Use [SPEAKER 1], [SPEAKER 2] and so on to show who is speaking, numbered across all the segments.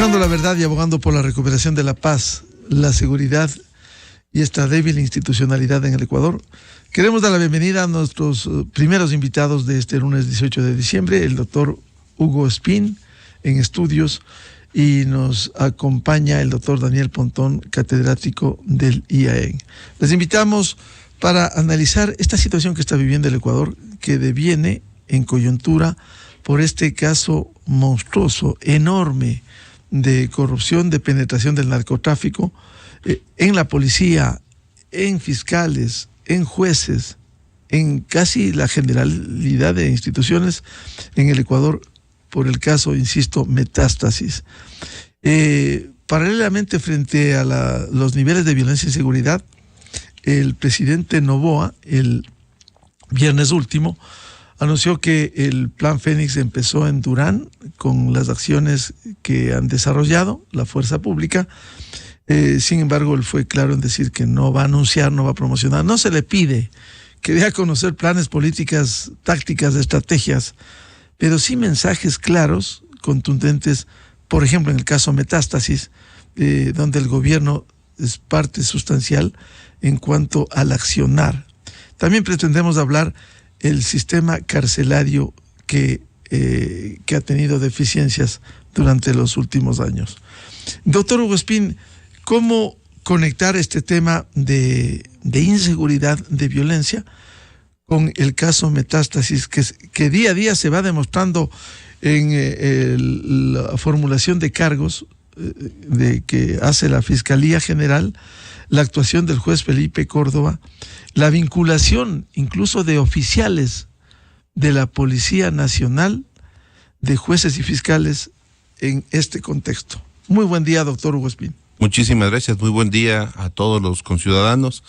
[SPEAKER 1] Buscando la verdad y abogando por la recuperación de la paz, la seguridad y esta débil institucionalidad en el Ecuador, queremos dar la bienvenida a nuestros primeros invitados de este lunes 18 de diciembre, el doctor Hugo Espín en estudios, y nos acompaña el doctor Daniel Pontón, catedrático del IAEN. Les invitamos para analizar esta situación que está viviendo el Ecuador, que deviene en coyuntura por este caso monstruoso, enorme, de corrupción, de penetración del narcotráfico en la policía, en fiscales, en jueces, en casi la generalidad de instituciones en el Ecuador, por el caso, insisto, Metástasis. Paralelamente, frente a los niveles de violencia y seguridad, el presidente Noboa, el viernes último, anunció que el Plan Fénix empezó en Durán con las acciones que han desarrollado la fuerza pública. Sin embargo, él fue claro en decir que no va a anunciar, no va a promocionar. No se le pide que dé a conocer planes, políticas, tácticas, estrategias, pero sí mensajes claros, contundentes, por ejemplo, en el caso Metástasis, donde el gobierno es parte sustancial en cuanto al accionar. También pretendemos hablar el sistema carcelario que ha tenido deficiencias durante los últimos años. Doctor Hugo Espín, ¿cómo conectar este tema de inseguridad, de violencia, con el caso Metástasis, que día a día se va demostrando en la formulación de cargos que hace la Fiscalía General, la actuación del juez Felipe Córdoba, la vinculación incluso de oficiales de la Policía Nacional, de jueces y fiscales en este contexto? Muy buen día, doctor Hugo Espín.
[SPEAKER 2] Muchísimas gracias, muy buen día a todos los conciudadanos.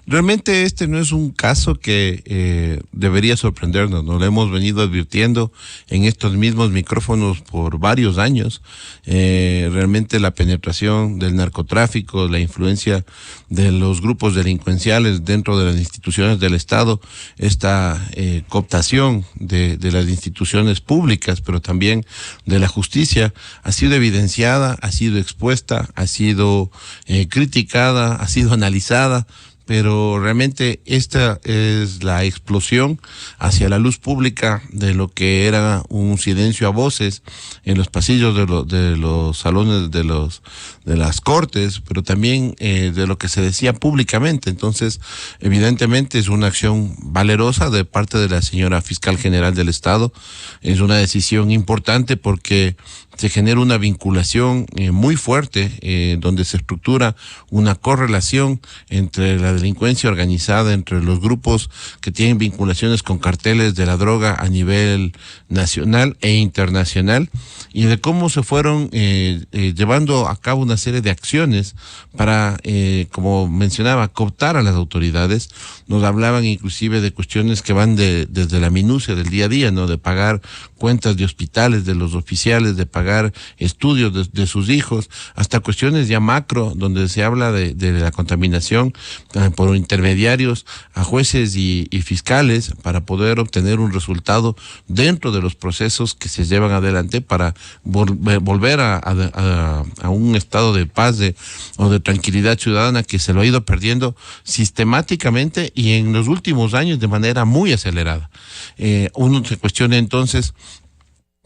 [SPEAKER 2] Realmente este no es un caso que debería sorprendernos, nos lo hemos venido advirtiendo en estos mismos micrófonos por varios años. Realmente la penetración del narcotráfico, la influencia de los grupos delincuenciales dentro de las instituciones del Estado, esta cooptación de las instituciones públicas, pero también de la justicia, ha sido evidenciada, ha sido expuesta, ha sido criticada, ha sido analizada, pero realmente esta es la explosión hacia la luz pública de lo que era un silencio a voces en los pasillos de los salones de las cortes, pero también de lo que se decía públicamente. Entonces, evidentemente es una acción valerosa de parte de la señora Fiscal General del Estado. Es una decisión importante porque se genera una vinculación muy fuerte, donde se estructura una correlación entre la delincuencia organizada, entre los grupos que tienen vinculaciones con carteles de la droga a nivel nacional e internacional, y de cómo se fueron llevando a cabo una serie de acciones para, como mencionaba, cooptar a las autoridades. Nos hablaban inclusive de cuestiones que van desde la minucia del día a día, ¿no? De pagar cuentas de hospitales de los oficiales, de pagar estudios de sus hijos, hasta cuestiones ya macro, donde se habla de la contaminación por intermediarios a jueces y fiscales para poder obtener un resultado dentro de los procesos que se llevan adelante para volver a un estado de paz o de tranquilidad ciudadana que se lo ha ido perdiendo sistemáticamente y en los últimos años de manera muy acelerada. Uno se cuestiona entonces,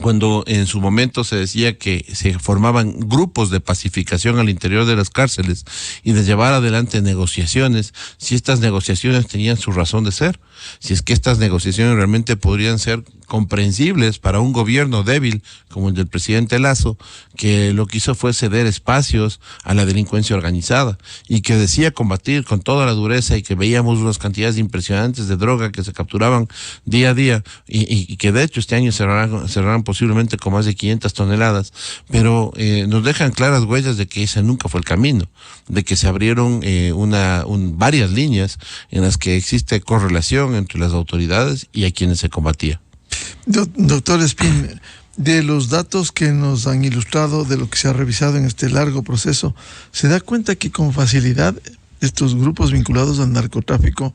[SPEAKER 2] cuando en su momento se decía que se formaban grupos de pacificación al interior de las cárceles y de llevar adelante negociaciones, si estas negociaciones tenían su razón de ser, si es que estas negociaciones realmente podrían ser comprensibles para un gobierno débil como el del presidente Lasso, que lo que hizo fue ceder espacios a la delincuencia organizada y que decía combatir con toda la dureza, y que veíamos unas cantidades impresionantes de droga que se capturaban día a día y que de hecho este año cerrarán posiblemente con más de 500 toneladas, pero nos dejan claras huellas de que ese nunca fue el camino, de que se abrieron varias líneas en las que existe correlación entre las autoridades y a quienes se combatía.
[SPEAKER 1] Doctor Espín, de los datos que nos han ilustrado, de lo que se ha revisado en este largo proceso, se da cuenta que con facilidad estos grupos vinculados al narcotráfico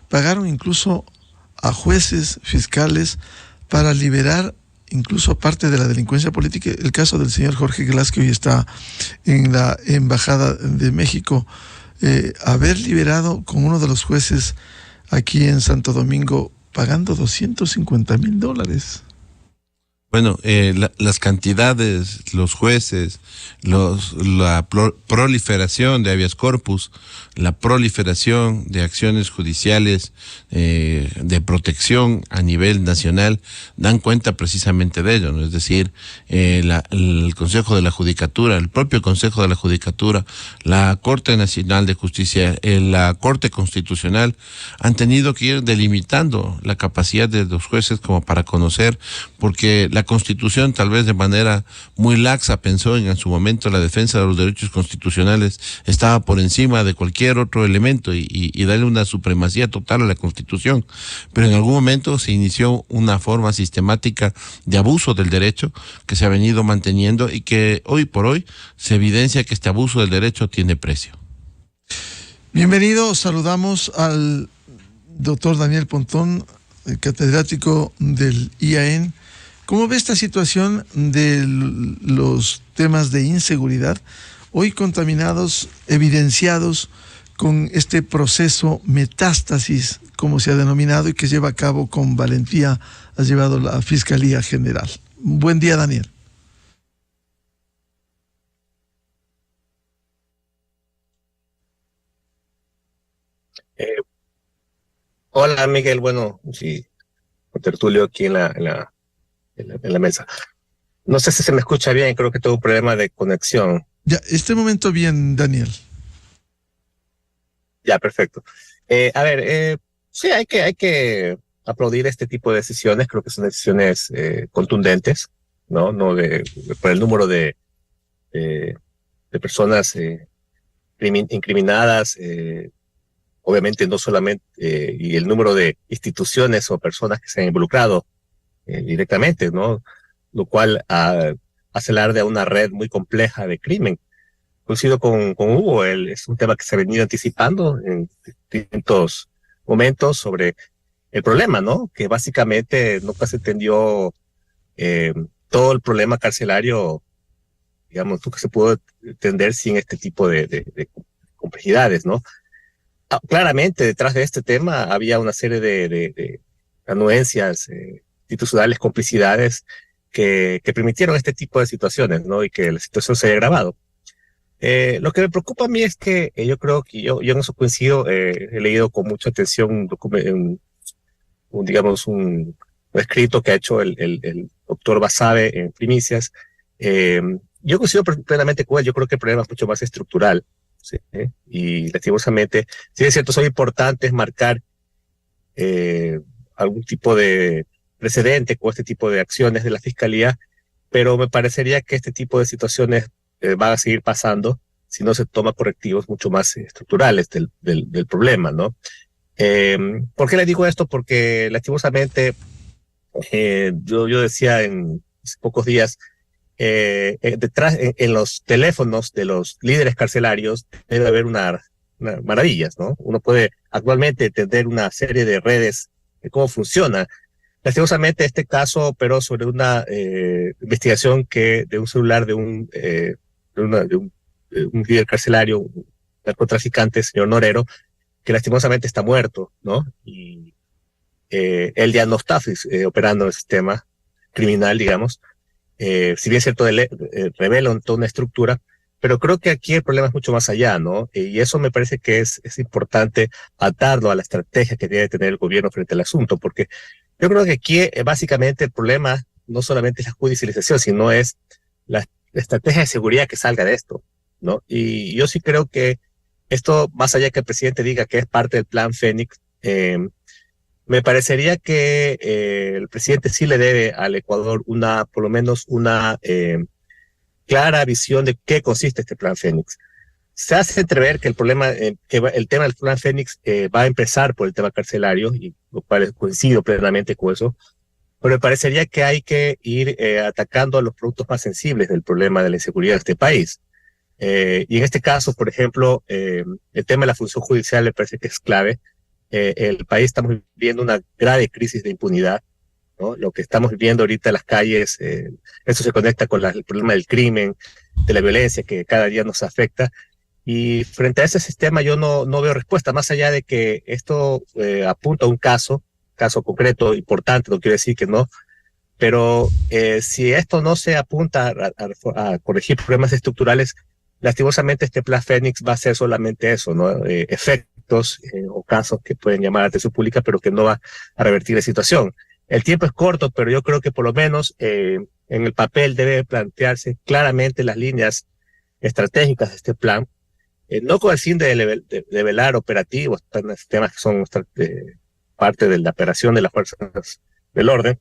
[SPEAKER 1] pagaron incluso a jueces, fiscales, para liberar incluso parte de la delincuencia política. El caso del señor Jorge Glass, que hoy está en la Embajada de México, haber liberado con uno de los jueces aquí en Santo Domingo pagando $250,000.
[SPEAKER 2] Bueno, las cantidades, los jueces, la proliferación de habeas corpus, la proliferación de acciones judiciales de protección a nivel nacional dan cuenta precisamente de ello, ¿no? Es decir, el Consejo de la Judicatura, el propio Consejo de la Judicatura, la Corte Nacional de Justicia, la Corte Constitucional han tenido que ir delimitando la capacidad de los jueces como para conocer, porque la Constitución, tal vez de manera muy laxa, pensó en su momento la defensa de los derechos constitucionales estaba por encima de cualquier otro elemento y darle una supremacía total a la Constitución. Pero en algún momento se inició una forma sistemática de abuso del derecho que se ha venido manteniendo y que hoy por hoy se evidencia que este abuso del derecho tiene precio.
[SPEAKER 1] Bienvenido, saludamos al doctor Daniel Pontón, catedrático del IAEN. ¿Cómo ve esta situación de los temas de inseguridad, hoy contaminados, evidenciados con este proceso metástasis, como se ha denominado, y que lleva a cabo con valentía, ha llevado la Fiscalía General? Buen día, Daniel.
[SPEAKER 3] Hola, Miguel. Bueno, sí, con tertulio aquí en la mesa. No sé si se me escucha bien, creo que tengo un problema de conexión.
[SPEAKER 1] Ya, este momento bien, Daniel.
[SPEAKER 3] Ya, perfecto. Sí, hay que aplaudir este tipo de decisiones. Creo que son decisiones contundentes, ¿no? Por el número de personas incriminadas, obviamente no solamente, y el número de instituciones o personas que se han involucrado directamente, ¿no? Lo cual hace alarde a una red muy compleja de crimen. Coincido con Hugo, es un tema que se ha venido anticipando en distintos momentos sobre el problema, ¿no? Que básicamente nunca se entendió todo el problema carcelario, digamos, nunca se pudo entender sin este tipo de complejidades, ¿no? Claramente detrás de este tema había una serie de anuencias institucionales, complicidades que permitieron este tipo de situaciones, ¿no? Y que la situación se haya agravado. Lo que me preocupa a mí es que yo creo que yo en eso coincido, he leído con mucha atención un escrito que ha hecho el doctor Basabe en Primicias. Yo coincido plenamente con él. Yo creo que el problema es mucho más estructural, ¿sí? Y lastimosamente, sí es cierto, son importantes marcar algún tipo de precedente con este tipo de acciones de la Fiscalía, pero me parecería que este tipo de situaciones van a seguir pasando si no se toman correctivos mucho más estructurales del problema, ¿no? ¿Por qué le digo esto? Porque lastimosamente, yo decía en hace pocos días, detrás, en los teléfonos de los líderes carcelarios debe haber una maravillas, ¿no? Uno puede actualmente entender una serie de redes de cómo funciona. Lastimosamente, este caso operó sobre una investigación de un celular de un líder carcelario, un narcotraficante, señor Norero, que lastimosamente está muerto, ¿no? Y él ya no está operando en el sistema criminal, digamos. Si bien es cierto, revela toda una estructura, pero creo que aquí el problema es mucho más allá, ¿no? Y eso me parece que es importante atarlo a la estrategia que debe tener el gobierno frente al asunto, porque yo creo que aquí básicamente el problema no solamente es la judicialización, sino es la estrategia de seguridad que salga de esto, ¿no? Y yo sí creo que esto, más allá que el presidente diga que es parte del plan Fénix, me parecería que el presidente sí le debe al Ecuador por lo menos una clara visión de qué consiste este plan Fénix. Se hace entrever que el tema del plan Fénix va a empezar por el tema carcelario, y lo cual coincido plenamente con eso, pero me parecería que hay que ir atacando a los productos más sensibles del problema de la inseguridad de este país. Y en este caso, por ejemplo, el tema de la función judicial me parece que es clave. El país estamos viviendo una grave crisis de impunidad. ¿no? Lo que estamos viviendo ahorita en las calles, eso se conecta con el problema del crimen, de la violencia que cada día nos afecta. Y frente a ese sistema yo no veo respuesta, más allá de que esto apunta a un caso concreto, importante, no quiero decir que no, pero si esto no se apunta a corregir problemas estructurales, lastimosamente este Plan Fénix va a ser solamente eso, ¿no? Efectos o casos que pueden llamar a la atención pública, pero que no va a revertir la situación. El tiempo es corto, pero yo creo que por lo menos en el papel debe plantearse claramente las líneas estratégicas de este plan, no con el fin de velar operativos, temas que son parte de la operación de las fuerzas del orden,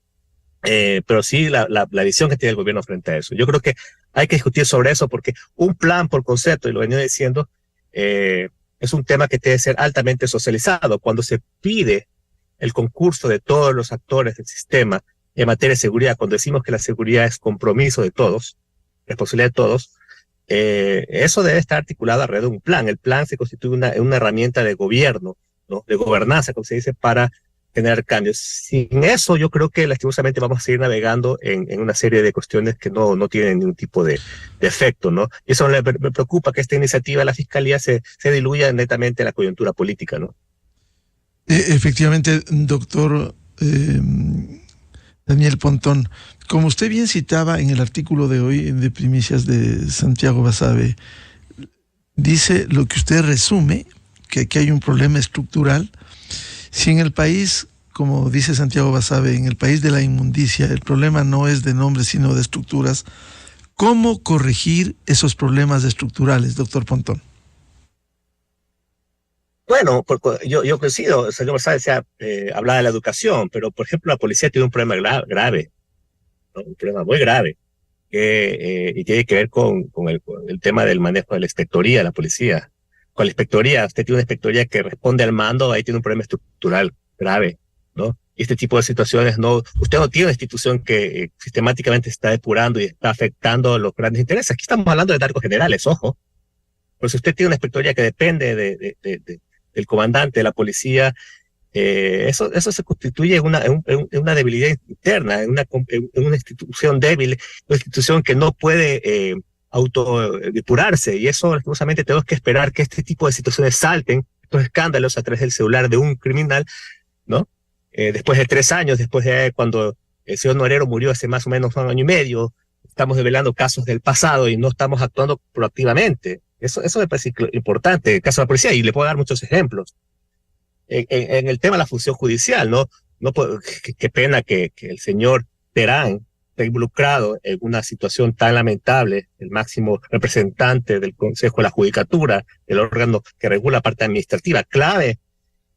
[SPEAKER 3] pero sí la visión que tiene el gobierno frente a eso. Yo creo que hay que discutir sobre eso porque un plan por concepto, y lo venía diciendo, es un tema que debe ser altamente socializado. Cuando se pide el concurso de todos los actores del sistema en materia de seguridad, cuando decimos que la seguridad es compromiso de todos, responsabilidad de todos, eso debe estar articulado alrededor de un plan. El plan se constituye una herramienta de gobierno, ¿no? De gobernanza, como se dice, para generar cambios. Sin eso, yo creo que lastimosamente vamos a seguir navegando en una serie de cuestiones que no tienen ningún tipo de efecto, ¿no? Y eso me preocupa, que esta iniciativa de la Fiscalía se diluya netamente en la coyuntura política, ¿no?
[SPEAKER 1] Efectivamente, doctor Daniel Pontón, como usted bien citaba en el artículo de hoy de Primicias de Santiago Basabe, dice lo que usted resume, que aquí hay un problema estructural. Si en el país, como dice Santiago Basabe, en el país de la inmundicia, el problema no es de nombres sino de estructuras, ¿cómo corregir esos problemas estructurales, doctor Pontón?
[SPEAKER 3] Bueno, yo coincido, el señor Basabe hablaba de la educación, pero por ejemplo la policía tiene un problema grave, ¿no? Un problema muy grave, y tiene que ver con el tema del manejo de la inspectoría de la policía. Con la inspectoría, usted tiene una inspectoría que responde al mando, ahí tiene un problema estructural grave, ¿no? Y este tipo de situaciones usted no tiene una institución que sistemáticamente está depurando y está afectando los grandes intereses. Aquí estamos hablando de narcos generales, ojo. Pero si usted tiene una inspectoría que depende del comandante de la policía, eso se constituye en una debilidad interna, en una institución débil, una institución que no puede autodepurarse, y eso justamente tenemos que esperar que este tipo de situaciones salten, estos escándalos a través del celular de un criminal, ¿no? Después de 3 años, después de cuando el señor Norero murió hace más o menos 1 año y medio, estamos develando casos del pasado y no estamos actuando proactivamente. Eso me parece importante, el caso de la policía, y le puedo dar muchos ejemplos. En el tema de la función judicial, qué pena que el señor Terán esté involucrado en una situación tan lamentable, el máximo representante del Consejo de la Judicatura, el órgano que regula la parte administrativa, clave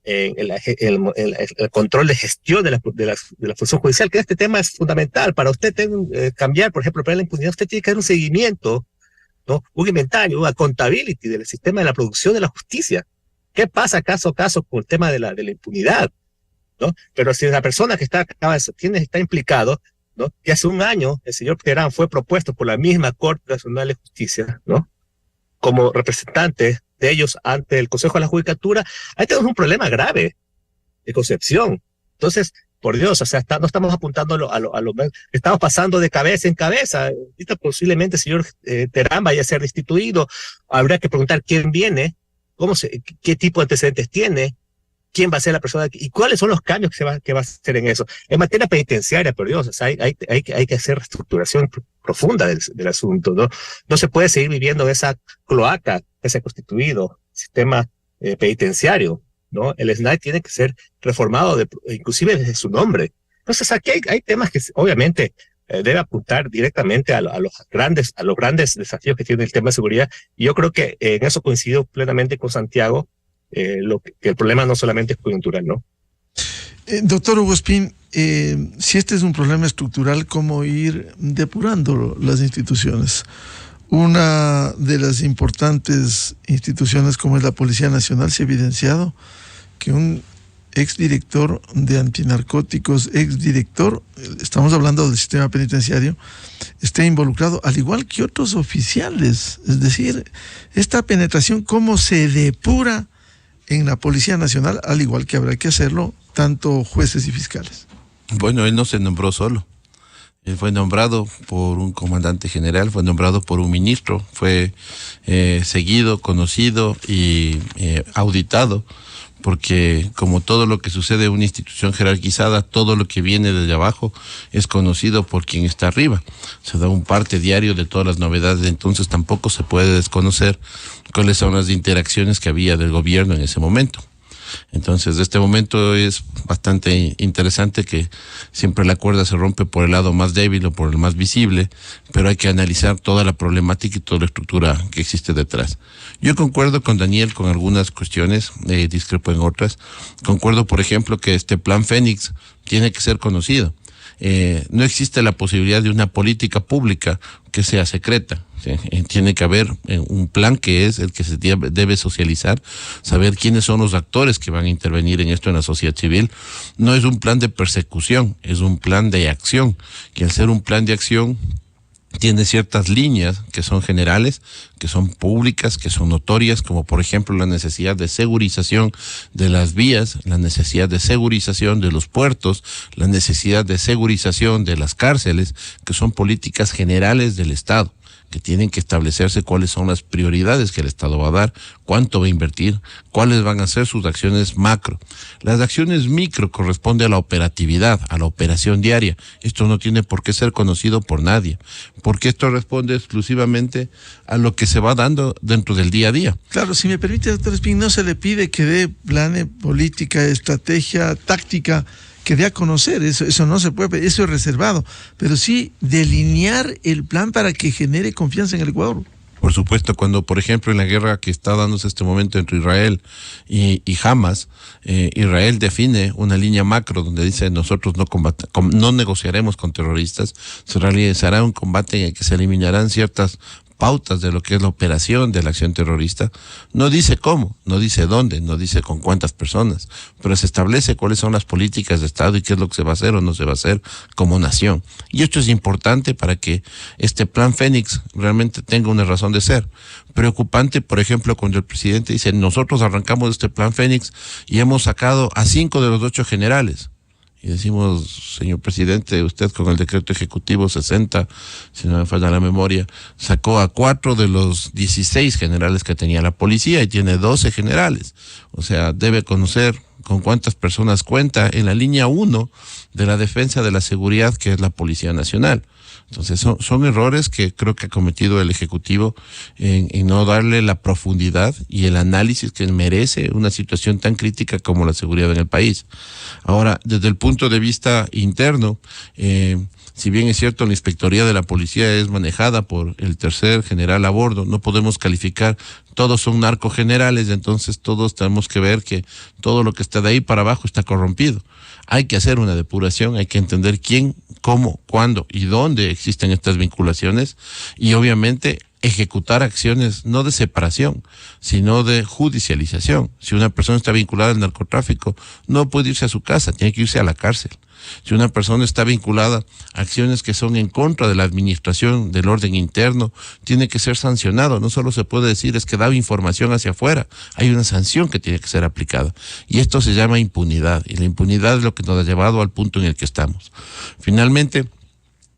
[SPEAKER 3] en el control de gestión de la función judicial, que este tema es fundamental. Para usted cambiar, por ejemplo, para la impunidad, usted tiene que dar un seguimiento, ¿no? Un inventario, una accountability del sistema de la producción de la justicia. ¿Qué pasa caso a caso con el tema de la impunidad, ¿no? Pero si la persona que está implicado, ¿no? Que hace 1 año el señor Terán fue propuesto por la misma Corte Nacional de Justicia, ¿no? Como representante de ellos ante el Consejo de la Judicatura, ahí tenemos un problema grave de concepción. Entonces, por Dios, o sea, no estamos apuntando a lo estamos pasando de cabeza en cabeza. Ahorita posiblemente el señor Terán vaya a ser destituido. Habrá que preguntar quién viene, qué tipo de antecedentes tiene, quién va a ser la persona y cuáles son los cambios que va a hacer en eso. En materia penitenciaria, por Dios, o sea, hay que hacer reestructuración profunda del asunto, ¿no? No se puede seguir viviendo en esa cloaca que se ha constituido, sistema penitenciario, ¿no? El SNAI tiene que ser reformado, inclusive desde su nombre. Entonces, aquí hay temas que obviamente debe apuntar directamente a los grandes desafíos que tiene el tema de seguridad. Y yo creo que en eso coincido plenamente con Santiago, que el problema no solamente es coyuntural, ¿no?
[SPEAKER 1] Doctor Hugo Espín, si este es un problema estructural, ¿cómo ir depurando las instituciones? Una de las importantes instituciones como es la Policía Nacional se ha evidenciado que un exdirector de antinarcóticos, estamos hablando del sistema penitenciario, esté involucrado, al igual que otros oficiales. Es decir, esta penetración, ¿cómo se depura en la Policía Nacional? Al igual que habrá que hacerlo tanto jueces y fiscales.
[SPEAKER 2] Bueno, él no se nombró solo. Él fue nombrado por un comandante general, fue nombrado por un ministro, fue seguido, conocido y auditado, porque como todo lo que sucede en una institución jerarquizada, todo lo que viene desde abajo es conocido por quien está arriba. Se da un parte diario de todas las novedades, entonces tampoco se puede desconocer cuáles son las interacciones que había del gobierno en ese momento. Entonces, de este momento es bastante interesante que siempre la cuerda se rompe por el lado más débil o por el más visible, pero hay que analizar toda la problemática y toda la estructura que existe detrás. Yo concuerdo con Daniel con algunas cuestiones, discrepo en otras. Concuerdo, por ejemplo, que este Plan Fénix tiene que ser conocido. No existe la posibilidad de una política pública que sea secreta. ¿Sí? Tiene que haber un plan que es el que se debe socializar, saber quiénes son los actores que van a intervenir en esto en la sociedad civil. No es un plan de persecución, es un plan de acción, que al ser un plan de acción tiene ciertas líneas que son generales, que son públicas, que son notorias, como por ejemplo la necesidad de segurización de las vías, la necesidad de segurización de los puertos, la necesidad de segurización de las cárceles, que son políticas generales del Estado, que tienen que establecerse cuáles son las prioridades que el Estado va a dar, cuánto va a invertir, cuáles van a ser sus acciones macro. Las acciones micro corresponden a la operatividad, a la operación diaria. Esto no tiene por qué ser conocido por nadie, porque esto responde exclusivamente a lo que se va dando dentro del día a día.
[SPEAKER 1] Claro, si me permite, doctor Espín, no se le pide que dé planes, política, estrategia, táctica, que dé a conocer, eso no se puede, eso es reservado, pero sí delinear el plan para que genere confianza en el Ecuador.
[SPEAKER 2] Por supuesto, cuando, por ejemplo, en la guerra que está dándose este momento entre Israel y Hamas, Israel define una línea macro donde dice nosotros no negociaremos con terroristas, se realizará un combate en el que se eliminarán ciertas pautas de lo que es la operación de la acción terrorista. No dice cómo, no dice dónde, no dice con cuántas personas, pero se establece cuáles son las políticas de Estado y qué es lo que se va a hacer o no se va a hacer como nación. Y esto es importante para que este Plan Fénix realmente tenga una razón de ser. Preocupante, por ejemplo, cuando el presidente dice, nosotros arrancamos este Plan Fénix y hemos sacado a 5 de los 8 generales. Y decimos, señor presidente, usted con el decreto ejecutivo 60, si no me falla la memoria, sacó a 4 de los 16 generales que tenía la policía y tiene 12 generales. O sea, debe conocer con cuántas personas cuenta en la línea 1 de la defensa de la seguridad, que es la Policía Nacional. Entonces son errores que creo que ha cometido el Ejecutivo en no darle la profundidad y el análisis que merece una situación tan crítica como la seguridad en el país. Ahora, desde el punto de vista interno, si bien es cierto la inspectoría de la policía es manejada por el tercer general a bordo, no podemos calificar, todos son narcogenerales, entonces todos tenemos que ver que todo lo que está de ahí para abajo está corrompido. Hay que hacer una depuración, hay que entender quién, cómo, cuándo y dónde existen estas vinculaciones y obviamente ejecutar acciones no de separación, sino de judicialización. Si una persona está vinculada al narcotráfico, no puede irse a su casa, tiene que irse a la cárcel. Si una persona está vinculada a acciones que son en contra de la administración del orden interno, tiene que ser sancionado. No solo se puede decir es que daba información hacia afuera, hay una sanción que tiene que ser aplicada. Y esto se llama impunidad, y la impunidad es lo que nos ha llevado al punto en el que estamos. Finalmente,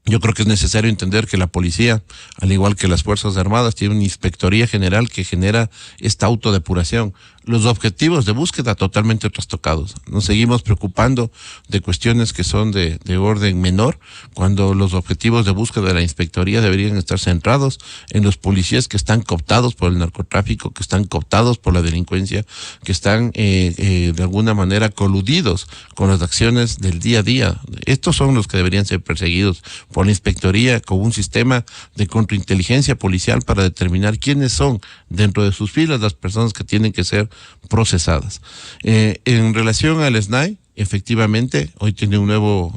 [SPEAKER 2] yo creo que es necesario entender que la policía, al igual que las Fuerzas Armadas, tiene una inspectoría general que genera esta autodepuración. Los objetivos de búsqueda totalmente trastocados. Nos seguimos preocupando de cuestiones que son de orden menor, cuando los objetivos de búsqueda de la inspectoría deberían estar centrados en los policías que están cooptados por el narcotráfico, que están cooptados por la delincuencia, que están de alguna manera coludidos con las acciones del día a día. Estos son los que deberían ser perseguidos por la inspectoría con un sistema de contrainteligencia policial para determinar quiénes son dentro de sus filas las personas que tienen que ser procesadas. En relación al SNAI, efectivamente, hoy tiene un nuevo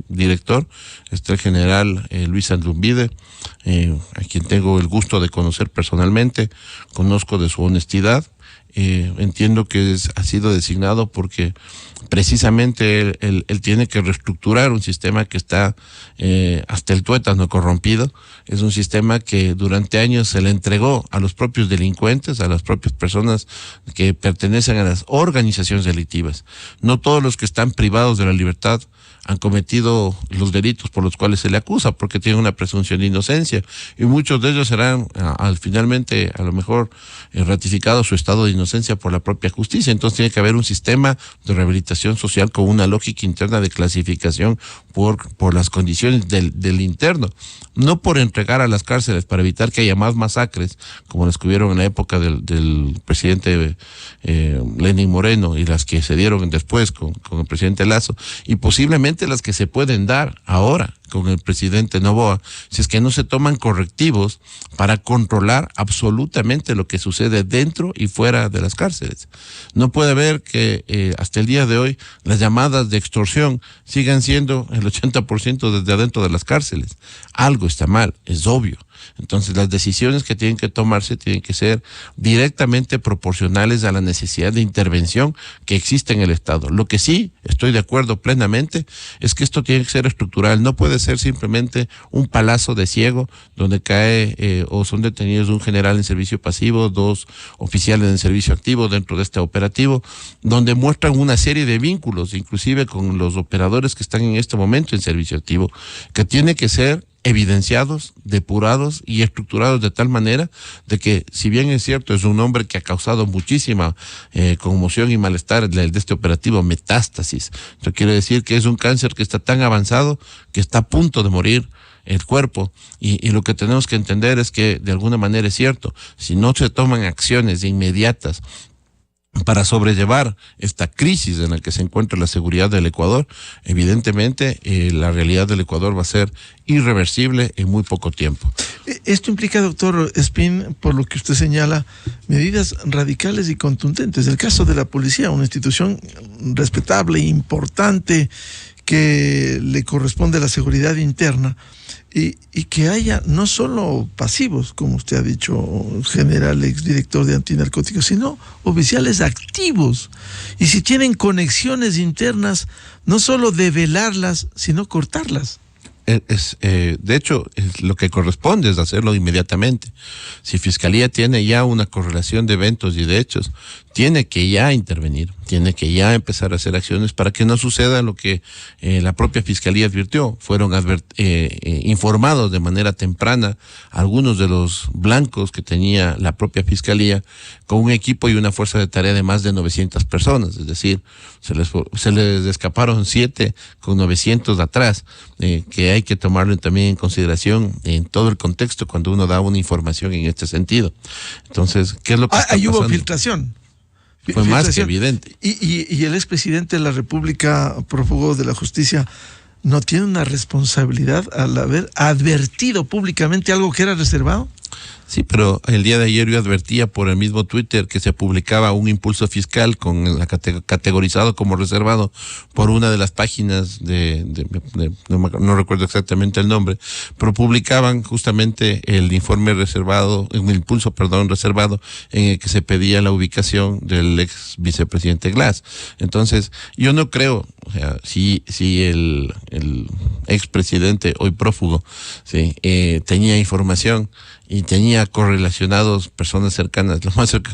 [SPEAKER 2] director, el general Luis Andrumbide. a quien tengo el gusto de conocer personalmente, conozco de su honestidad. Entiendo que ha sido designado porque precisamente él tiene que reestructurar un sistema que está hasta el tuétano corrompido. Es un sistema que durante años se le entregó a los propios delincuentes, a las propias personas que pertenecen a las organizaciones delictivas. No todos los que están privados de la libertad han cometido los delitos por los cuales se le acusa, porque tienen una presunción de inocencia, y muchos de ellos serán finalmente a lo mejor ratificado su estado de inocencia por la propia justicia. Entonces tiene que haber un sistema de rehabilitación social con una lógica interna de clasificación por las condiciones del interno, no por entregar a las cárceles para evitar que haya más masacres como las que hubieron en la época del presidente Lenín Moreno y las que se dieron después con el presidente Lazo, y posiblemente las que se pueden dar ahora con el presidente Noboa, si es que no se toman correctivos para controlar absolutamente lo que sucede dentro y fuera de las cárceles. No puede haber que hasta el día de hoy las llamadas de extorsión sigan siendo el 80% desde adentro de las cárceles. Algo está mal, es obvio. Entonces las decisiones que tienen que tomarse tienen que ser directamente proporcionales a la necesidad de intervención que existe en el Estado. Lo que sí estoy de acuerdo plenamente es que esto tiene que ser estructural, no puede ser simplemente un palazo de ciego donde cae o son detenidos un general en servicio pasivo, 2 oficiales en servicio activo dentro de este operativo, donde muestran una serie de vínculos, inclusive con los operadores que están en este momento en servicio activo, que tiene que ser evidenciados, depurados y estructurados de tal manera de que, si bien es cierto, es un hombre que ha causado muchísima conmoción y malestar de este operativo, metástasis. Esto quiere decir que es un cáncer que está tan avanzado que está a punto de morir el cuerpo, y lo que tenemos que entender es que de alguna manera es cierto, si no se toman acciones inmediatas para sobrellevar esta crisis en la que se encuentra la seguridad del Ecuador, evidentemente la realidad del Ecuador va a ser irreversible en muy poco tiempo.
[SPEAKER 1] Esto implica, doctor Espín, por lo que usted señala, medidas radicales y contundentes. El caso de la policía, una institución respetable, importante, que le corresponde a la seguridad interna, y que haya no solo pasivos, como usted ha dicho, general, exdirector de antinarcóticos, sino oficiales activos. Y si tienen conexiones internas, no solo develarlas, sino cortarlas.
[SPEAKER 2] De hecho, lo que corresponde es hacerlo inmediatamente. Si Fiscalía tiene ya una correlación de eventos y de hechos, tiene que ya intervenir, tiene que ya empezar a hacer acciones para que no suceda lo que la propia Fiscalía advirtió. Fueron informados de manera temprana algunos de los blancos que tenía la propia Fiscalía, con un equipo y una fuerza de tarea de más de 900 personas, es decir, se les escaparon 7 con 900 atrás, que hay que tomarlo también en consideración en todo el contexto cuando uno da una información en este sentido. Entonces, ¿qué es lo que está pasando?
[SPEAKER 1] Hubo filtración.
[SPEAKER 2] Fue más que evidente.
[SPEAKER 1] Y el expresidente de la República, prófugo de la justicia, ¿no tiene una responsabilidad al haber advertido públicamente algo que era reservado?
[SPEAKER 2] Sí, pero el día de ayer yo advertía por el mismo Twitter que se publicaba un impulso fiscal categorizado como reservado por una de las páginas no recuerdo exactamente el nombre, pero publicaban justamente el informe reservado, un impulso, reservado, en el que se pedía la ubicación del ex vicepresidente Glass. Entonces, yo no creo, o sea, si el expresidente, hoy prófugo, sí, tenía información y tenía correlacionados personas cercanas,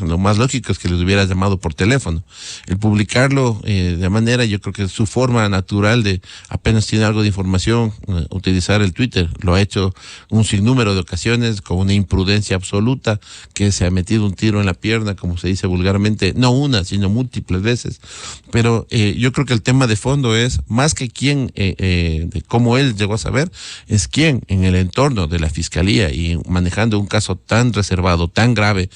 [SPEAKER 2] lo más lógico es que les hubiera llamado por teléfono. El publicarlo de manera, yo creo que es su forma natural de, apenas tiene algo de información, utilizar el Twitter. Lo ha hecho un sinnúmero de ocasiones con una imprudencia absoluta, que se ha metido un tiro en la pierna, como se dice vulgarmente, no una, sino múltiples veces. Pero yo creo que el tema de fondo es, más que quién, de cómo él llegó a saber, es quién en el entorno de la Fiscalía y manejando un caso tan reservado, tan grave,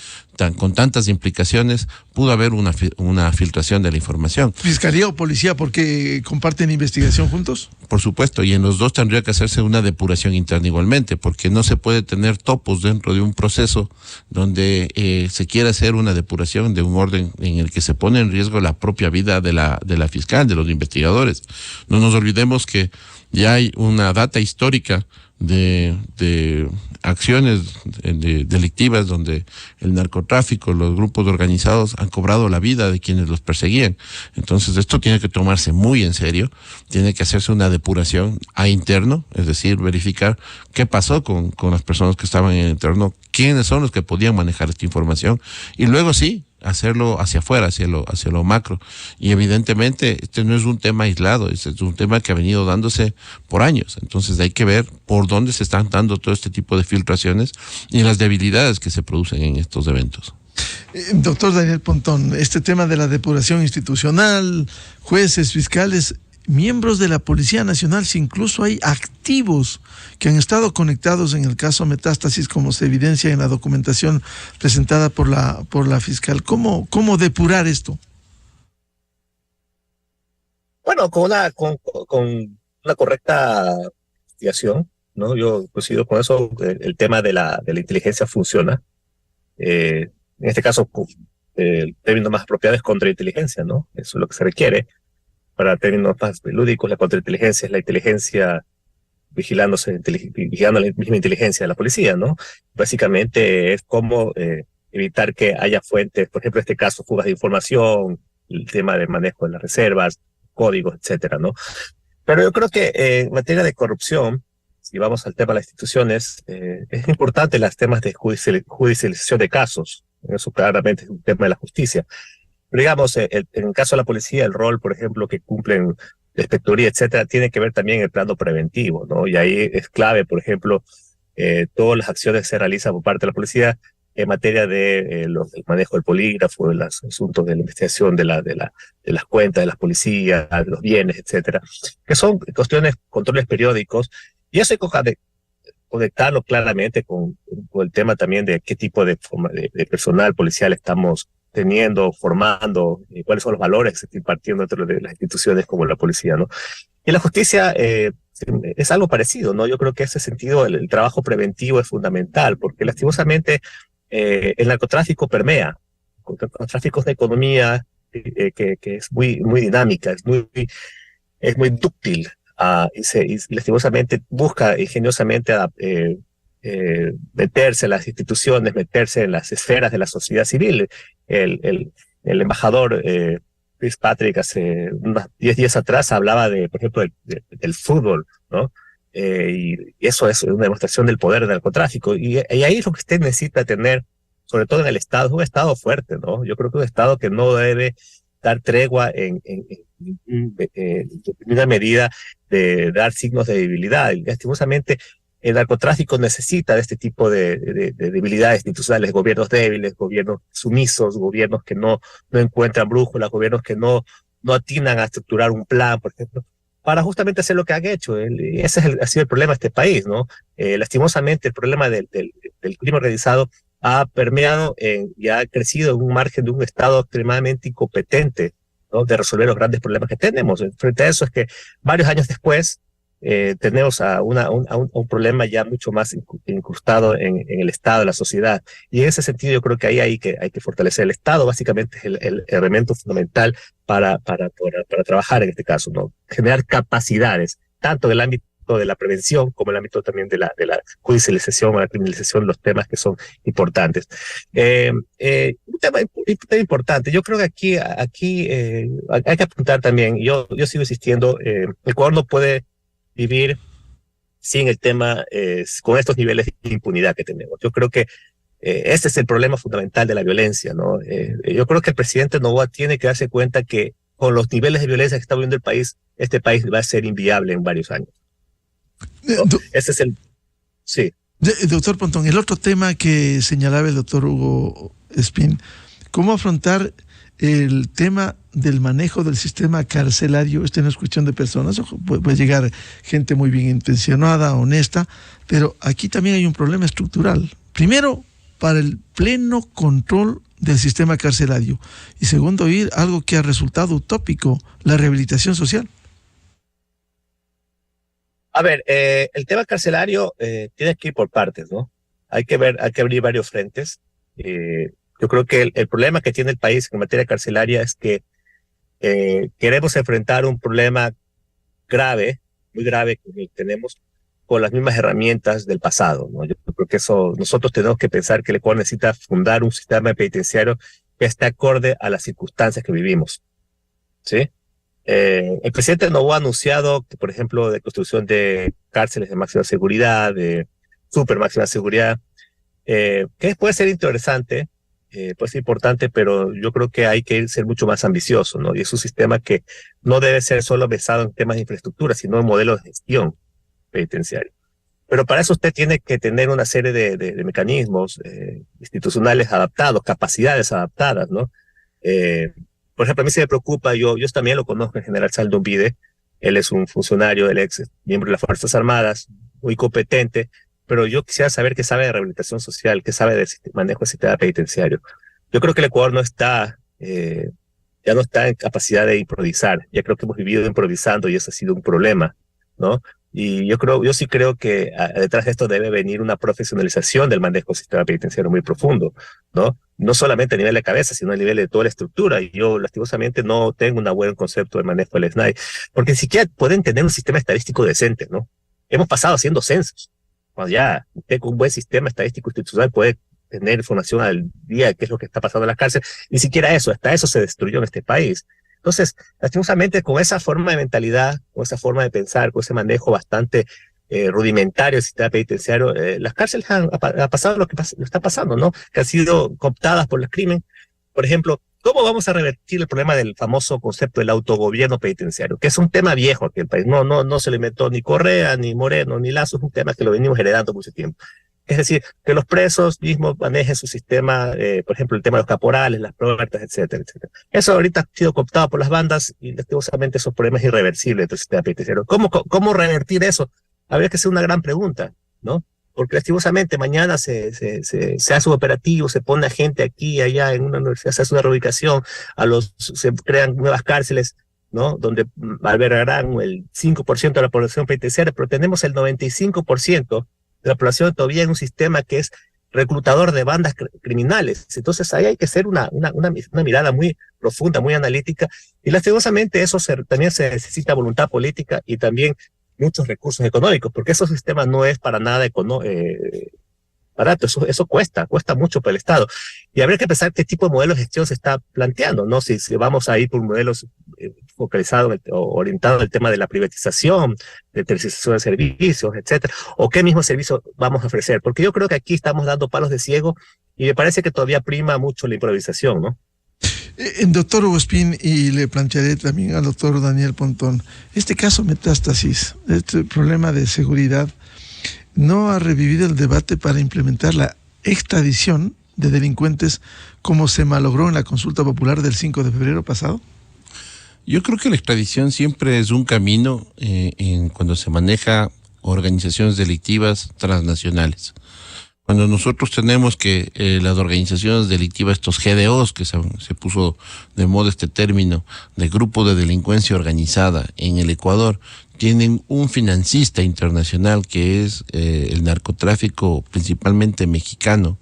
[SPEAKER 2] con tantas implicaciones, pudo haber una filtración de la información.
[SPEAKER 1] ¿Fiscalía o policía porque comparten investigación juntos?
[SPEAKER 2] Por supuesto, y en los dos tendría que hacerse una depuración interna igualmente, porque no se puede tener topos dentro de un proceso donde se quiera hacer una depuración de un orden en el que se pone en riesgo la propia vida de la fiscal, de los investigadores. No nos olvidemos que ya hay una data histórica de acciones delictivas donde el narcotráfico, los grupos organizados han cobrado la vida de quienes los perseguían. Entonces esto tiene que tomarse muy en serio, tiene que hacerse una depuración a interno, es decir, verificar qué pasó con las personas que estaban en el interno, quiénes son los que podían manejar esta información y luego sí, hacerlo hacia afuera, hacia lo macro. Y evidentemente este no es un tema aislado, este es un tema que ha venido dándose por años. Entonces hay que ver por dónde se están dando todo este tipo de filtraciones y las debilidades que se producen en estos eventos.
[SPEAKER 1] Doctor Daniel Pontón, este tema de la depuración institucional, jueces, fiscales, miembros de la Policía Nacional, si incluso hay activos que han estado conectados en el caso Metástasis, como se evidencia en la documentación presentada por la fiscal. ¿Cómo depurar esto?
[SPEAKER 3] Bueno, con una correcta investigación, ¿no? Yo coincido con eso. El tema de la inteligencia funciona. En este caso, el término más apropiado es contrainteligencia, ¿no? Eso es lo que se requiere. Para términos más lúdicos, la contrainteligencia es la inteligencia vigilando la misma inteligencia de la policía, ¿no? Básicamente es cómo evitar que haya fuentes, por ejemplo, en este caso, fugas de información, el tema de manejo de las reservas, códigos, etcétera, ¿no? Pero yo creo que en materia de corrupción, si vamos al tema de las instituciones, es importante los temas de judicialización de casos. Eso claramente es un tema de la justicia. Pero digamos, en el caso de la policía, el rol, por ejemplo, que cumplen la inspectoría, etcétera, tiene que ver también el plano preventivo, ¿no? Y ahí es clave, por ejemplo, todas las acciones que se realizan por parte de la policía en materia de el manejo del polígrafo, de los asuntos de la investigación de las cuentas de las policías, de los bienes, etcétera, que son cuestiones, controles periódicos, y eso hay que conectarlo claramente con el tema también de qué tipo de personal policial estamos teniendo, formando, cuáles son los valores que se están impartiendo dentro de las instituciones como la policía, ¿no? Y la justicia es algo parecido, ¿no? Yo creo que en ese sentido el trabajo preventivo es fundamental, porque lastimosamente el narcotráfico permea, el narcotráfico es una economía que es muy dinámica, es muy dúctil, y lastimosamente busca ingeniosamente meterse en las instituciones, meterse en las esferas de la sociedad civil. El embajador Fitzpatrick hace unos 10 días atrás hablaba por ejemplo, del fútbol, ¿no? Y eso es una demostración del poder del narcotráfico. Y ahí es lo que usted necesita tener, sobre todo en el Estado, es un Estado fuerte, ¿no? Yo creo que un Estado que no debe dar tregua en una medida de dar signos de debilidad. Y lastimosamente, el narcotráfico necesita de este tipo de debilidades institucionales, gobiernos débiles, gobiernos sumisos, gobiernos que no encuentran brújulas, gobiernos que no atinan a estructurar un plan, por ejemplo, para justamente hacer lo que han hecho. Ese ha sido el problema de este país, ¿no? Lastimosamente, el problema del crimen organizado ha permeado y ha crecido en un margen de un Estado extremadamente incompetente, ¿no? De resolver los grandes problemas que tenemos. Frente a eso es que varios años después, tenemos a un problema ya mucho más incrustado en el Estado, en la sociedad. Y en ese sentido yo creo que ahí hay que fortalecer el Estado. Básicamente es el elemento fundamental para trabajar en este caso, ¿no? Generar capacidades, tanto en el ámbito de la prevención como en el ámbito también de la judicialización o la criminalización de los temas que son importantes. Un tema importante, yo creo que aquí hay que apuntar también, yo sigo insistiendo, Ecuador no puede vivir sin el tema, con estos niveles de impunidad que tenemos. Yo creo que ese es el problema fundamental de la violencia, ¿no? Yo creo que el presidente Noboa tiene que darse cuenta que con los niveles de violencia que está viviendo el país, este país va a ser inviable en varios años, ¿no? Ese es el... Sí.
[SPEAKER 1] Doctor Pontón, el otro tema que señalaba el doctor Hugo Espín, ¿cómo afrontar el tema del manejo del sistema carcelario? Esta no es cuestión de personas, puede llegar gente muy bien intencionada, honesta, pero aquí también hay un problema estructural. Primero, para el pleno control del sistema carcelario, y segundo, algo que ha resultado utópico, la rehabilitación social.
[SPEAKER 3] A ver, el tema carcelario tiene que ir por partes, ¿no? Hay que abrir varios frentes. Yo creo que el problema que tiene el país en materia carcelaria es que queremos enfrentar un problema grave, muy grave que tenemos, con las mismas herramientas del pasado, ¿no? Yo creo que eso, nosotros tenemos que pensar que el Ecuador necesita fundar un sistema penitenciario que esté acorde a las circunstancias que vivimos, ¿sí? El presidente Noboa ha anunciado, que, por ejemplo, de construcción de cárceles de máxima seguridad, de super máxima seguridad, que puede ser interesante, puede ser importante, pero yo creo que hay que ser mucho más ambicioso, ¿no? Y es un sistema que no debe ser solo basado en temas de infraestructura, sino en modelos de gestión penitenciario. Pero para eso usted tiene que tener una serie de mecanismos institucionales adaptados, capacidades adaptadas, ¿no? Por ejemplo, a mí se me preocupa, yo también lo conozco, el general Saldo Umbide, él es un funcionario, el ex miembro de las Fuerzas Armadas, muy competente, pero yo quisiera saber qué sabe de rehabilitación social, qué sabe del manejo del sistema penitenciario. Yo creo que el Ecuador no está, ya no está en capacidad de improvisar, ya creo que hemos vivido improvisando y eso ha sido un problema, ¿no? Y yo sí creo que detrás de esto debe venir una profesionalización del manejo del sistema penitenciario muy profundo, ¿no? No solamente a nivel de cabeza, sino a nivel de toda la estructura. Y yo, lastimosamente, no tengo un buen concepto del manejo del SNAI, porque ni siquiera pueden tener un sistema estadístico decente, ¿no? Hemos pasado haciendo censos. Cuando ya usted con un buen sistema estadístico institucional puede tener información al día de qué es lo que está pasando en las cárceles, ni siquiera eso, hasta eso se destruyó en este país. Entonces, lastimosamente, con esa forma de mentalidad, con esa forma de pensar, con ese manejo bastante rudimentario del sistema penitenciario, las cárceles ha pasado lo que está pasando, ¿no? Que han sido cooptadas por el crimen. Por ejemplo, ¿cómo vamos a revertir el problema del famoso concepto del autogobierno penitenciario? Que es un tema viejo aquí en el país. No se le inventó ni Correa, ni Moreno, ni Lazo, es un tema que lo venimos heredando mucho tiempo. Es decir, que los presos mismos manejen su sistema, por ejemplo, el tema de los caporales, las puertas, etcétera, etcétera. Eso ahorita ha sido cooptado por las bandas y lastimosamente esos problemas irreversibles del sistema penitenciario. ¿Cómo revertir eso? Habría que hacer una gran pregunta, ¿no? Porque lastimosamente mañana se hace un operativo, se pone a gente aquí y allá en una universidad, se hace una reubicación, se crean nuevas cárceles, ¿no? Donde albergarán el 5% de la población penitenciaria, pero tenemos el 95% de la población todavía en un sistema que es reclutador de bandas criminales. Entonces ahí hay que hacer una mirada muy profunda, muy analítica, y lastimosamente eso también se necesita voluntad política y también muchos recursos económicos, porque ese sistema no es para nada barato, eso cuesta mucho para el Estado. Y habría que pensar qué tipo de modelo de gestión se está planteando, ¿no? Si vamos a ir por modelos focalizados o orientados al tema de la privatización, de tercerización de servicios, etcétera, o qué mismo servicio vamos a ofrecer, porque yo creo que aquí estamos dando palos de ciego y me parece que todavía prima mucho la improvisación, ¿no?
[SPEAKER 1] Doctor Hugo Espín, y le plantearé también al doctor Daniel Pontón, este caso Metástasis, este problema de seguridad, ¿no ha revivido el debate para implementar la extradición de delincuentes como se malogró en la consulta popular del 5 de febrero pasado?
[SPEAKER 2] Yo creo que la extradición siempre es un camino cuando se maneja organizaciones delictivas transnacionales. Cuando nosotros tenemos que las organizaciones delictivas, estos GDOs, que se puso de moda este término, de grupo de delincuencia organizada en el Ecuador, tienen un financista internacional que es el narcotráfico principalmente mexicano,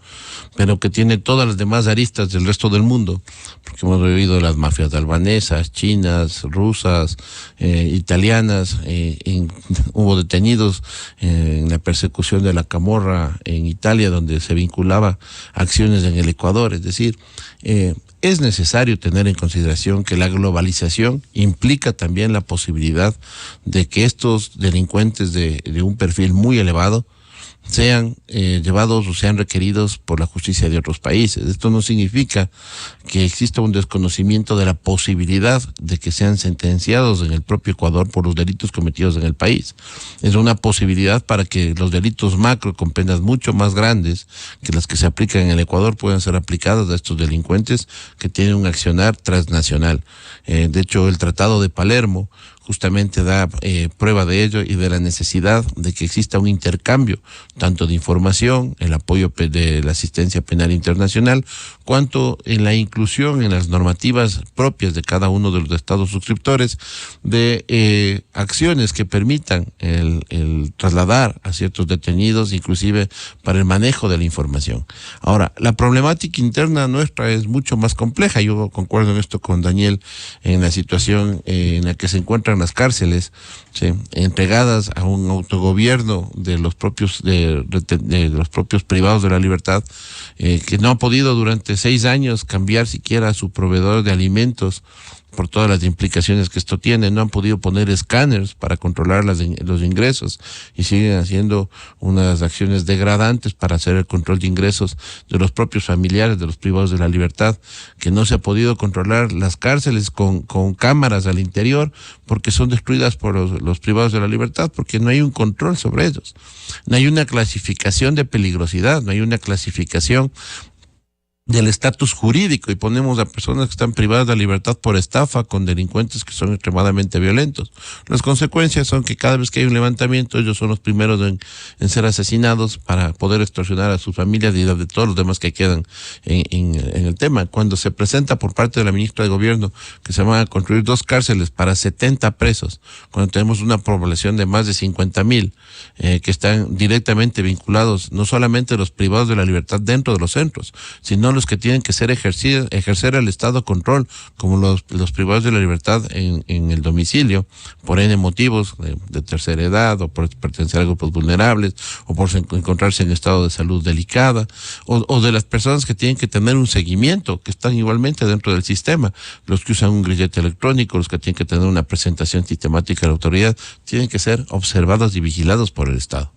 [SPEAKER 2] pero que tiene todas las demás aristas del resto del mundo, porque hemos oído las mafias albanesas, chinas, rusas, italianas, hubo detenidos en la persecución de la Camorra en Italia, donde se vinculaba acciones en el Ecuador. Es decir, es necesario tener en consideración que la globalización implica también la posibilidad de que estos delincuentes de un perfil muy elevado sean llevados o sean requeridos por la justicia de otros países. Esto no significa que exista un desconocimiento de la posibilidad de que sean sentenciados en el propio Ecuador por los delitos cometidos en el país. Es una posibilidad para que los delitos macro con penas mucho más grandes que las que se aplican en el Ecuador puedan ser aplicadas a estos delincuentes que tienen un accionar transnacional. De hecho, el Tratado de Palermo justamente da prueba de ello y de la necesidad de que exista un intercambio tanto de información, el apoyo de la asistencia penal internacional, cuanto en la inclusión en las normativas propias de cada uno de los estados suscriptores de acciones que permitan el trasladar a ciertos detenidos, inclusive para el manejo de la información. Ahora, la problemática interna nuestra es mucho más compleja. Yo concuerdo en esto con Daniel, en la situación en la que se encuentran encuentran las cárceles, ¿sí?, entregadas a un autogobierno de los propios de los propios privados de la libertad, que no ha podido durante 6 años cambiar siquiera a su proveedor de alimentos por todas las implicaciones que esto tiene. No han podido poner escáneres para controlar los ingresos y siguen haciendo unas acciones degradantes para hacer el control de ingresos de los propios familiares de los privados de la libertad, que no se ha podido controlar las cárceles con cámaras al interior porque son destruidas por los privados de la libertad, porque no hay un control sobre ellos, no hay una clasificación de peligrosidad, no hay una clasificación del estatus jurídico, y ponemos a personas que están privadas de la libertad por estafa con delincuentes que son extremadamente violentos. Las consecuencias son que cada vez que hay un levantamiento, ellos son los primeros en ser asesinados para poder extorsionar a sus familias y de todos los demás que quedan en el tema. Cuando se presenta por parte de la ministra de Gobierno que se van a construir 2 cárceles para 70 presos, cuando tenemos una población de más de 50,000 que están directamente vinculados, no solamente los privados de la libertad dentro de los centros, sino los que tienen que ejercer el Estado control, como los privados de la libertad en el domicilio, por N motivos de tercera edad, o por pertenecer a grupos vulnerables, o por encontrarse en estado de salud delicada, o de las personas que tienen que tener un seguimiento, que están igualmente dentro del sistema, los que usan un grillete electrónico, los que tienen que tener una presentación sistemática de la autoridad, tienen que ser observados y vigilados por el Estado.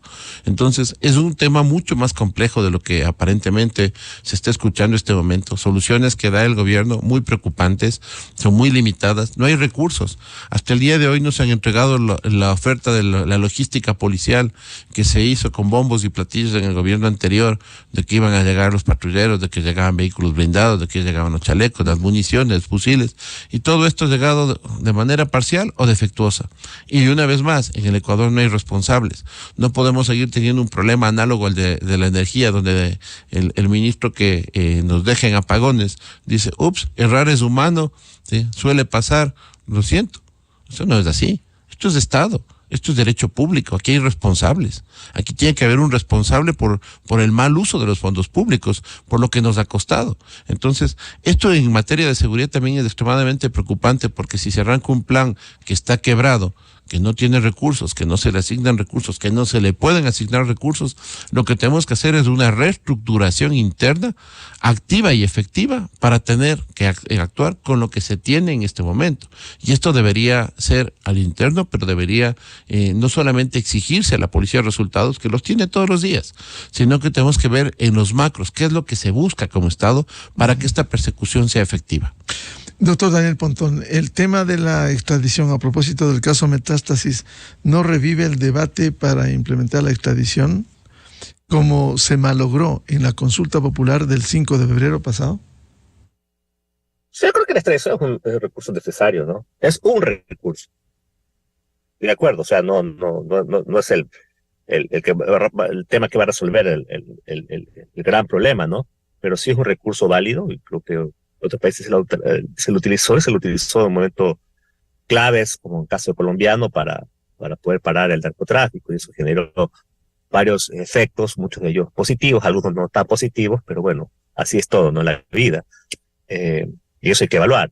[SPEAKER 2] Entonces, es un tema mucho más complejo de lo que aparentemente se está escuchando en este momento. Soluciones que da el gobierno muy preocupantes, son muy limitadas, no hay recursos. Hasta el día de hoy nos han entregado la oferta de la logística policial que se hizo con bombos y platillos en el gobierno anterior, de que iban a llegar los patrulleros, de que llegaban vehículos blindados, de que llegaban los chalecos, las municiones, fusiles, y todo esto ha llegado de manera parcial o defectuosa. Y una vez más, en el Ecuador no hay responsables. No podemos seguir teniendo un problema análogo al de la energía, donde el ministro que nos deja en apagones dice, ups, errar es humano, ¿sí?, suele pasar, lo siento. Eso no es así. Esto es Estado, esto es derecho público, aquí hay responsables. Aquí tiene que haber un responsable por el mal uso de los fondos públicos, por lo que nos ha costado. Entonces, esto en materia de seguridad también es extremadamente preocupante, porque si se arranca un plan que está quebrado, que no tiene recursos, que no se le asignan recursos, que no se le pueden asignar recursos, lo que tenemos que hacer es una reestructuración interna activa y efectiva para tener que actuar con lo que se tiene en este momento. Y esto debería ser al interno, pero debería no solamente exigirse a la policía resultados, que los tiene todos los días, sino que tenemos que ver en los macros qué es lo que se busca como Estado para que esta persecución sea efectiva.
[SPEAKER 1] Doctor Daniel Pontón, el tema de la extradición, a propósito del caso Metástasis, ¿no revive el debate para implementar la extradición como se malogró en la consulta popular del 5 de febrero pasado?
[SPEAKER 3] Sí, yo creo que la extradición es un recurso necesario, ¿no? Es un recurso. De acuerdo, o sea, no es el tema que va a resolver el gran problema, ¿no? Pero sí es un recurso válido, y creo que otros países se lo utilizó en momentos claves, como en el caso colombiano, para poder parar el narcotráfico, y eso generó varios efectos, muchos de ellos positivos, algunos no tan positivos, pero bueno, así es todo, ¿no?, la vida. Y eso hay que evaluar.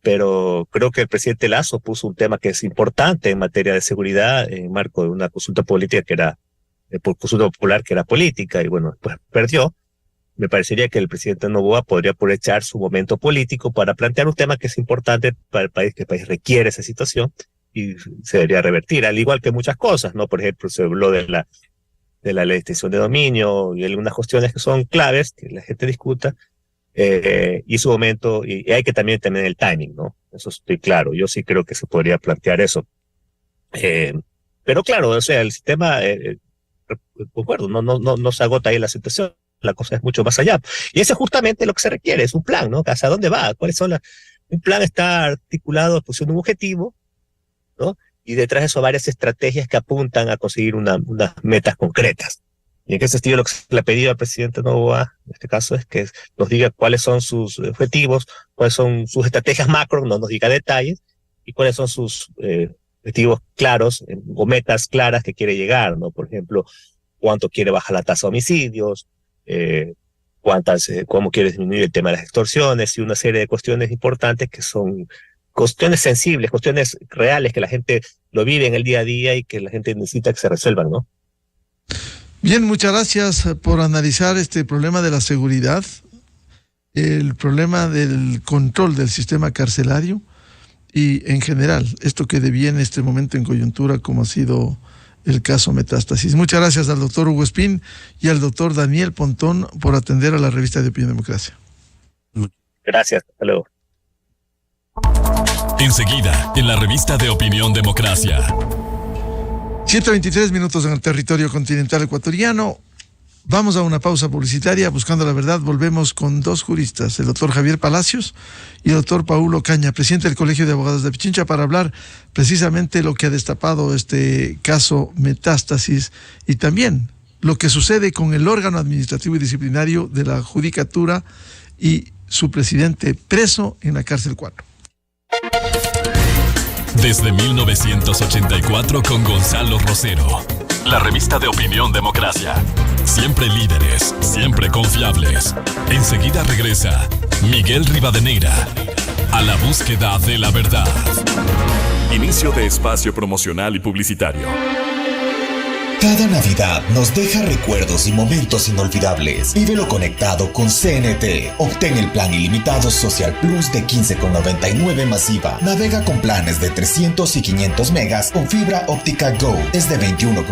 [SPEAKER 3] Pero creo que el presidente Lasso puso un tema que es importante en materia de seguridad, en marco de una consulta política consulta popular que era política, y bueno, pues perdió. Me parecería que el presidente Noboa podría aprovechar su momento político para plantear un tema que es importante para el país, que el país requiere esa situación, y se debería revertir, al igual que muchas cosas, ¿no? Por ejemplo, se habló de la ley de extinción de dominio y algunas cuestiones que son claves, que la gente discuta, y su momento, y hay que también tener el timing, ¿no? Eso estoy claro, yo sí creo que se podría plantear eso. Pero claro, o sea, el sistema, concuerdo, no se agota ahí la situación. La cosa es mucho más allá. Y eso es justamente lo que se requiere, es un plan, ¿no? ¿Hacia dónde va? Un plan está articulado en función de un objetivo, ¿no? Y detrás de eso varias estrategias que apuntan a conseguir unas metas concretas. Y en ese sentido lo que se le ha pedido al presidente Noboa, en este caso, es que nos diga cuáles son sus objetivos, cuáles son sus estrategias macro, no nos diga detalles, y cuáles son sus objetivos claros, o metas claras que quiere llegar, ¿no? Por ejemplo, cuánto quiere bajar la tasa de homicidios, cómo quiere disminuir el tema de las extorsiones, y una serie de cuestiones importantes que son cuestiones sensibles, cuestiones reales que la gente lo vive en el día a día y que la gente necesita que se resuelvan, ¿no?
[SPEAKER 1] Bien, muchas gracias por analizar este problema de la seguridad, el problema del control del sistema carcelario y en general esto que deviene en este momento en coyuntura como ha sido el caso Metástasis. Muchas gracias al doctor Hugo Espín y al doctor Daniel Pontón por atender a la revista de Opinión Democracia.
[SPEAKER 3] Gracias, hasta luego.
[SPEAKER 4] Enseguida, en la revista de Opinión Democracia.
[SPEAKER 1] 7:23 minutos en el territorio continental ecuatoriano. Vamos a una pausa publicitaria. Buscando la verdad, volvemos con dos juristas, el doctor Javier Palacios y el doctor Paulo Caña, presidente del Colegio de Abogados de Pichincha, para hablar precisamente lo que ha destapado este caso Metástasis y también lo que sucede con el órgano administrativo y disciplinario de la Judicatura y su presidente preso en la cárcel 4.
[SPEAKER 4] Desde 1984 con Gonzalo Rosero. La revista de Opinión Democracia. Siempre líderes, siempre confiables. Enseguida regresa Miguel Rivadeneira a la búsqueda de la verdad. Inicio de espacio promocional y publicitario.
[SPEAKER 5] Cada Navidad nos deja recuerdos y momentos inolvidables. Vívelo conectado con CNT. Obtén el plan ilimitado Social Plus de 15,99 masiva. Navega con planes de 300 y 500 megas con fibra óptica Go. Es de 21,99